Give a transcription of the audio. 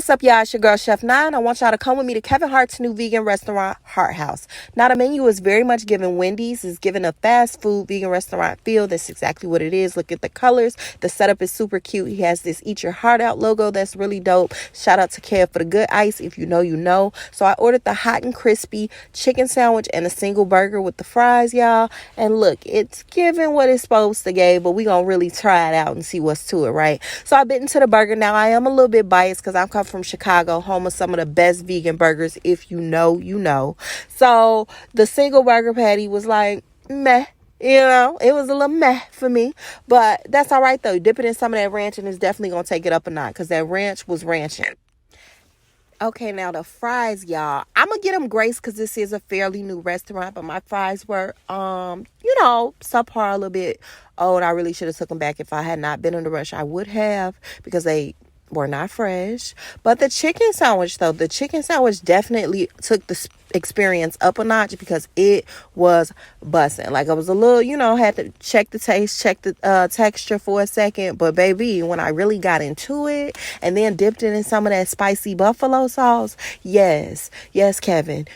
What's up, y'all? It's your girl, Chef 9. I want y'all to come with me to Kevin Hart's new vegan restaurant, Hart House. Now, the menu is very much giving Wendy's. It's giving a fast food vegan restaurant feel. That's exactly what it is. Look at the colors. The setup is super cute. He has this Eat Your Heart Out logo that's really dope. Shout out to Kev for the good ice. If you know, you know. So I ordered the hot and crispy chicken sandwich and a single burger with the fries, y'all. And look, it's giving what it's supposed to give, but we gonna really try it out and see what's to it, right? So I bit into the burger. Now, I am a little bit biased because I'm come from Chicago, home of some of the best vegan burgers. If you know, you know. So the single burger patty was like meh. You know, it was a little meh for me, but that's all right though. Dip it in some of that ranch and it's definitely gonna take it up a notch because that ranch was ranching. Okay, now the fries, y'all. I'm gonna get them grace because this is a fairly new restaurant, but my fries were, subpar, a little bit old. I really should have took them back. If I had not been in the rush, I would have, because they were not fresh. But the chicken sandwich, though, the chicken sandwich definitely took the experience up a notch because it was busting. Like, I was a little, had to check the taste, check the texture for a second. But baby, when I really got into it and then dipped it in some of that spicy buffalo sauce, yes, Kevin,